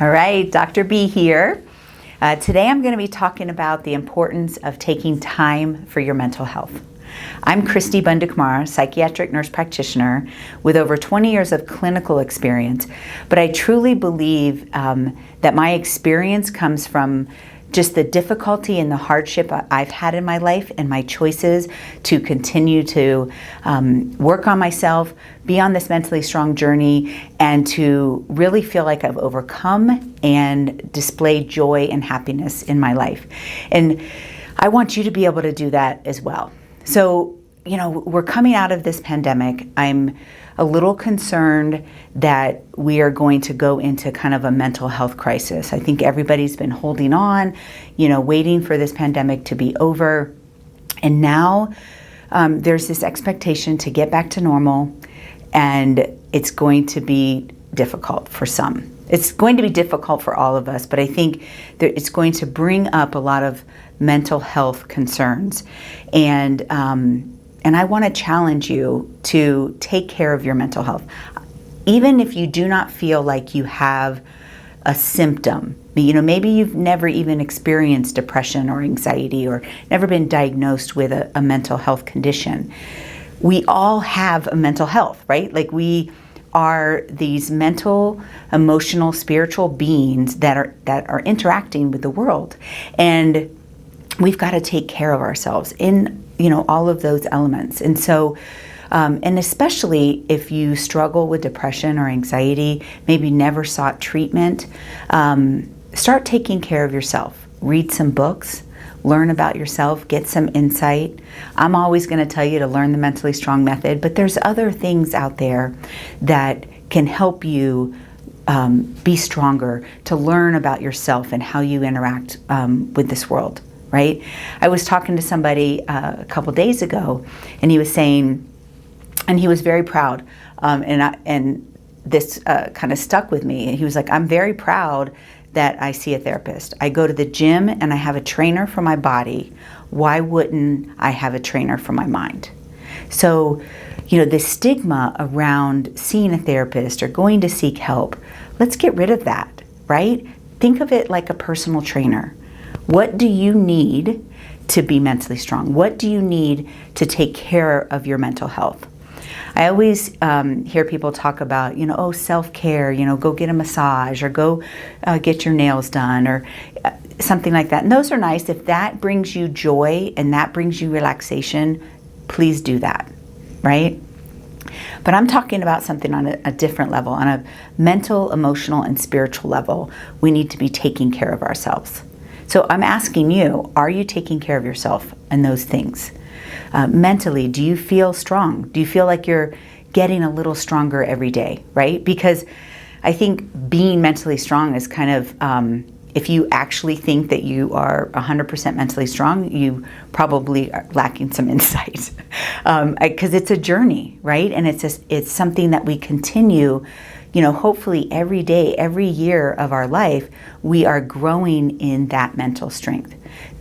All right, Dr. B here. Today I'm going to be talking about the importance of taking time for your mental health. I'm Cristi Bundukamara, psychiatric nurse practitioner with over 20 years of clinical experience, but I truly believe that my experience comes from just the difficulty and the hardship I've had in my life and my choices to continue to work on myself, be on this mentally strong journey, and to really feel like I've overcome and displayed joy and happiness in my life. And I want you to be able to do that as well. So, we're coming out of this pandemic. I'm a little concerned that we are going to go into kind of a mental health crisis. I think everybody's been holding on, waiting for this pandemic to be over. And now there's this expectation to get back to normal, and it's going to be difficult for some. It's going to be difficult for all of us, but I think that it's going to bring up a lot of mental health concerns. And I want to challenge you to take care of your mental health. Even if you do not feel like you have a symptom, maybe you've never even experienced depression or anxiety or never been diagnosed with a mental health condition. We all have a mental health, right? Like we are these mental, emotional, spiritual beings that are interacting with the world. And we've got to take care of ourselves in all of those elements. And so, and especially if you struggle with depression or anxiety, maybe never sought treatment, start taking care of yourself. Read some books, learn about yourself, get some insight. I'm always going to tell you to learn the Mentally Strong method, but there's other things out there that can help you be stronger, to learn about yourself and how you interact with this world. Right? I was talking to somebody a couple days ago, and he was saying, and he was very proud, and this kind of stuck with me. He was like, I'm very proud that I see a therapist. I go to the gym and I have a trainer for my body. Why wouldn't I have a trainer for my mind? So, the stigma around seeing a therapist or going to seek help, let's get rid of that, right? Think of it like a personal trainer. What do you need to be mentally strong? What do you need to take care of your mental health? I always hear people talk about, self-care, go get a massage or go get your nails done or something like that. And those are nice. If that brings you joy and that brings you relaxation, please do that, right? But I'm talking about something on a different level, on a mental, emotional, and spiritual level. We need to be taking care of ourselves. So I'm asking you, are you taking care of yourself and those things? Mentally, do you feel strong? Do you feel like you're getting a little stronger every day, right? Because I think being mentally strong is kind of, if you actually think that you are 100% mentally strong, you probably are lacking some insight. Because it's a journey, right? And it's something that we continue, hopefully every day, every year of our life, we are growing in that mental strength.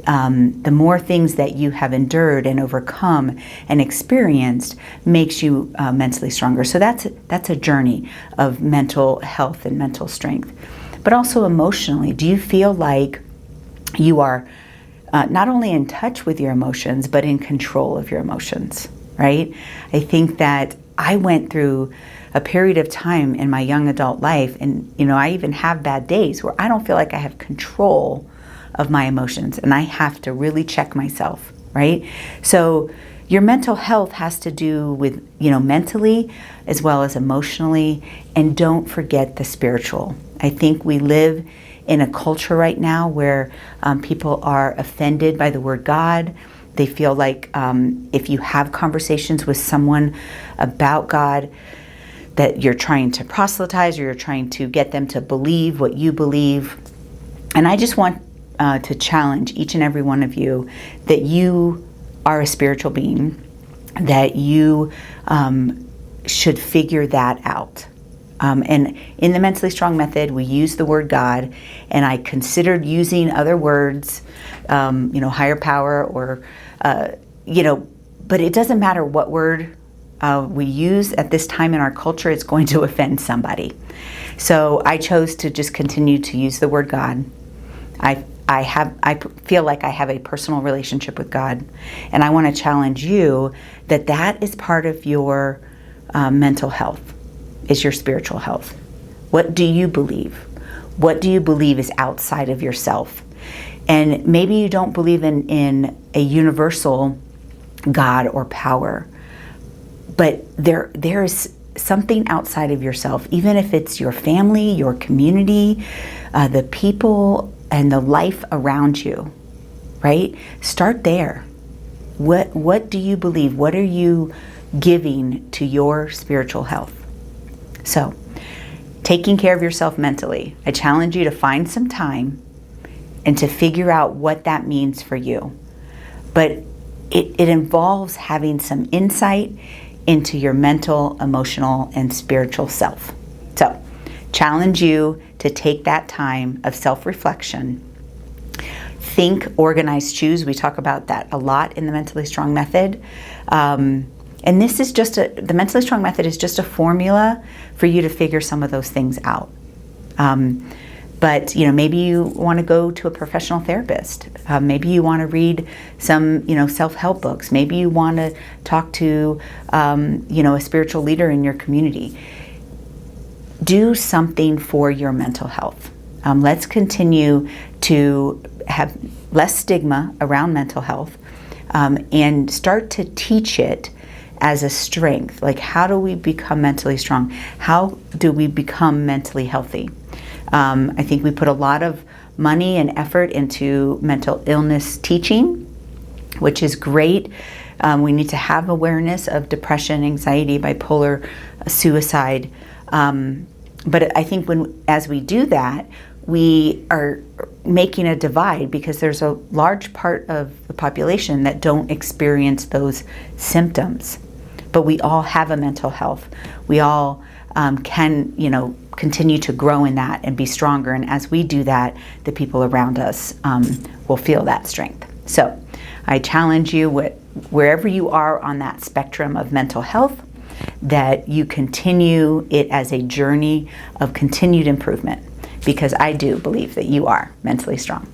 The more things that you have endured and overcome and experienced makes you mentally stronger. So that's a journey of mental health and mental strength. But also emotionally, do you feel like you are not only in touch with your emotions, but in control of your emotions, right? I think that I went through a period of time in my young adult life, and I even have bad days where I don't feel like I have control of my emotions, and I have to really check myself, right? So your mental health has to do with mentally as well as emotionally, and don't forget the spiritual. I think we live in a culture right now where people are offended by the word God. They feel like if you have conversations with someone about God, that you're trying to proselytize or you're trying to get them to believe what you believe. And I just want to challenge each and every one of you that you are a spiritual being, that you should figure that out. And in the Mentally Strong method, we use the word God, and I considered using other words, higher power or, but it doesn't matter what word we use at this time in our culture, it's going to offend somebody. So I chose to just continue to use the word God. I feel like I have a personal relationship with God, and I want to challenge you that is part of your mental health, is your spiritual health. What do you believe? What do you believe is outside of yourself? And maybe you don't believe in a universal God or power, but there is something outside of yourself, even if it's your family, your community, the people, and the life around you, right? Start there. What do you believe? What are you giving to your spiritual health? So, taking care of yourself mentally, I challenge you to find some time and to figure out what that means for you. But it involves having some insight into your mental, emotional, and spiritual self. So, challenge you to take that time of self-reflection. Think, organize, choose. We talk about that a lot in the Mentally Strong Method. And this is the Mentally Strong Method is just a formula for you to figure some of those things out. But maybe you want to go to a professional therapist. Maybe you want to read some self-help books. Maybe you want to talk to a spiritual leader in your community. Do something for your mental health. Let's continue to have less stigma around mental health and start to teach it as a strength. Like, how do we become mentally strong? How do we become mentally healthy? I think we put a lot of money and effort into mental illness teaching, which is great. We need to have awareness of depression, anxiety, bipolar, suicide. But I think as we do that, we are making a divide, because there's a large part of the population that don't experience those symptoms. But we all have a mental health. We all can, continue to grow in that and be stronger. And as we do that, the people around us will feel that strength. So I challenge you, wherever you are on that spectrum of mental health, that you continue it as a journey of continued improvement, because I do believe that you are mentally strong.